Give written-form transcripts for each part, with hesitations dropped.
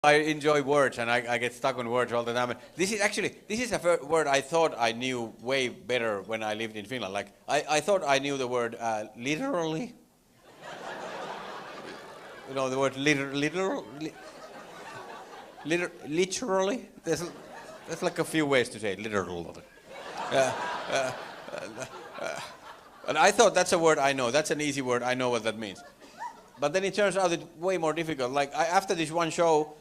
I enjoy words and I get stuck on words all the time. This is a word I thought I knew way better when I lived in Finland. Like I thought I knew the word literally. You know the word literally. There's like a few ways to say it, literally. Uh, uh, and I thought that's a word I know. That's an easy word. I know what that means. But then it turns out it's way more difficult. Like after this one show,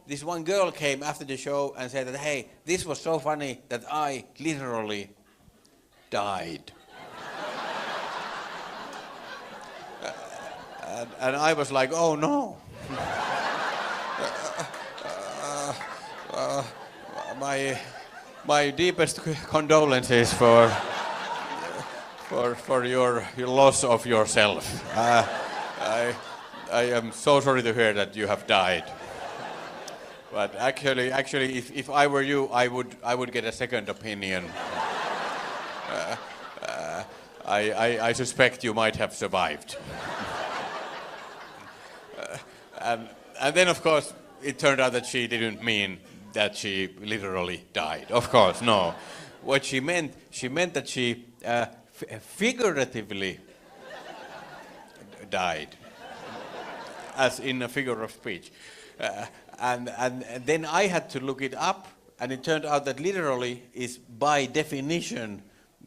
this one girl came after the show and said that, hey, this was so funny that I literally died. And I was like, oh no. My deepest condolences for your loss of yourself. I am so sorry to hear that you have died. But actually, if I were you, I would get a second opinion. I suspect you might have survived. And then, of course, it turned out that she didn't mean that she literally died. Of course, no. What she meant that she figuratively died, as in a figure of speech. And then I had to look it up, and it turned out that literally is by definition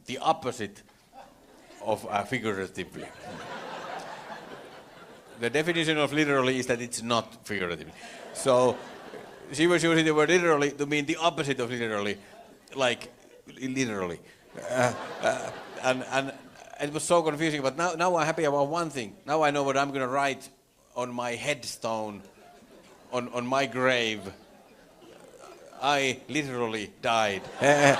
the opposite of figuratively. The definition of literally is that it's not figurative. So she was using the word literally to mean the opposite of literally, like literally. And it was so confusing, but now I'm happy about one thing. Now I know what I'm going to write on my headstone, on my grave. I literally died. I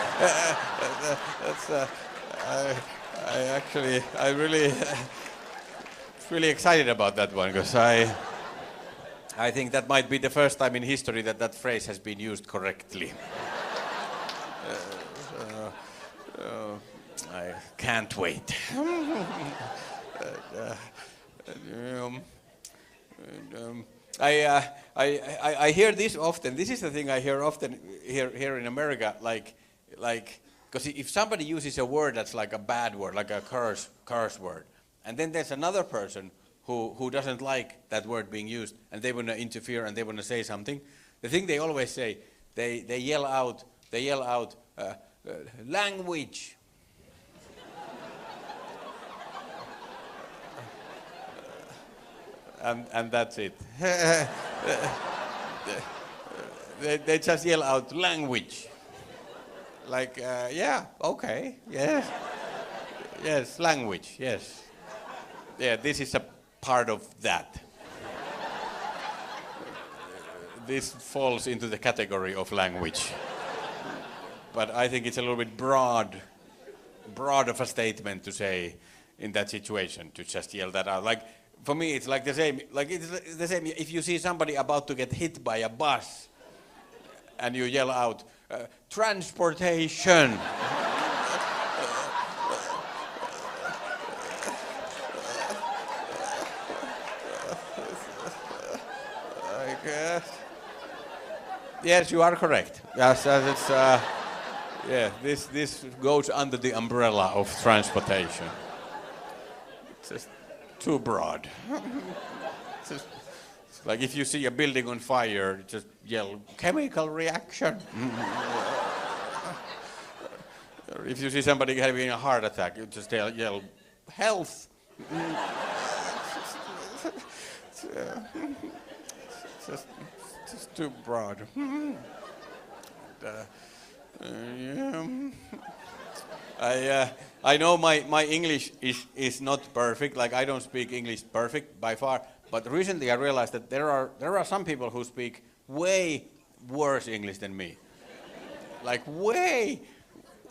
really really excited about that one, because I think that might be the first time in history that phrase has been used correctly. I can't wait. I hear this often. This is the thing I hear often here in America. Like, because if somebody uses a word that's like a bad word, like a curse word, and then there's another person who doesn't like that word being used, and they want to interfere and they want to say something, the thing they always say, they yell out, language. And that's it. They just yell out language. Like, yeah, okay, yes. Yes, language, yes. Yeah, this is a part of that. This falls into the category of language. But I think it's a little bit broad of a statement to say in that situation, to just yell that out. Like, for me, it's like the same. Like, it's the same if you see somebody about to get hit by a bus and you yell out, transportation. I guess. Yes, you are correct. Yes, it's, yeah, this goes under the umbrella of transportation. It's just too broad. It's like if you see a building on fire, just yell, chemical reaction. Or if you see somebody having a heart attack, you just yell, health. It's just too broad. Yeah. I know my English is not perfect. Like, I don't speak English perfect by far. But recently I realized that there are some people who speak way worse English than me. Like way.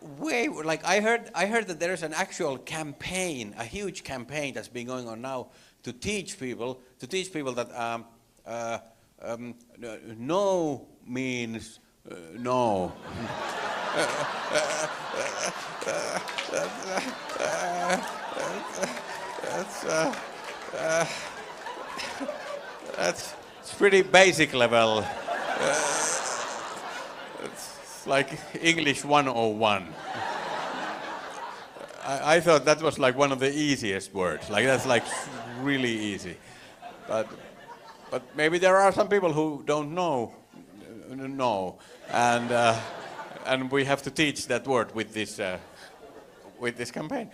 Like I heard that there is an actual campaign, a huge campaign that's been going on now to teach people that no means no. That's It's pretty basic level. It's like English 101. I thought that was like one of the easiest words. Like that's like really easy. But maybe there are some people who don't know, and we have to teach that word with this campaign.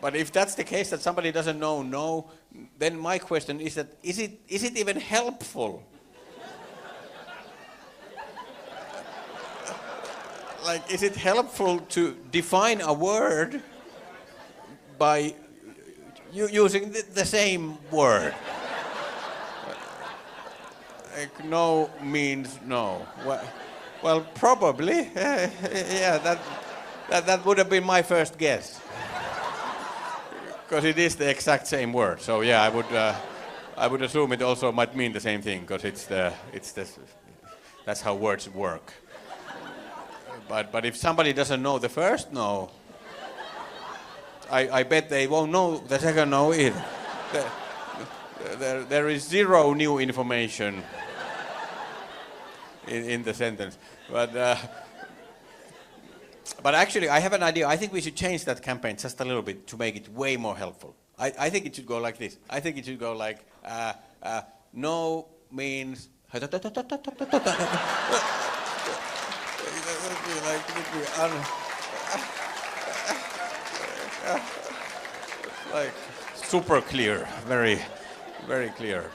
But if that's the case, that somebody doesn't know no, then my question is that is it even helpful? Like, is it helpful to define a word by using the same word? Like, no means no. Well, probably. Yeah, that would have been my first guess. Because it is the exact same word. So yeah, I would assume it also might mean the same thing, because that's how words work. But if somebody doesn't know the first no, I bet they won't know the second no either. There is zero new information in the sentence. But actually, I have an idea. I think we should change that campaign just a little bit to make it way more helpful. I think it should go like this. I think it should go like, no means... like super clear, very, very clear.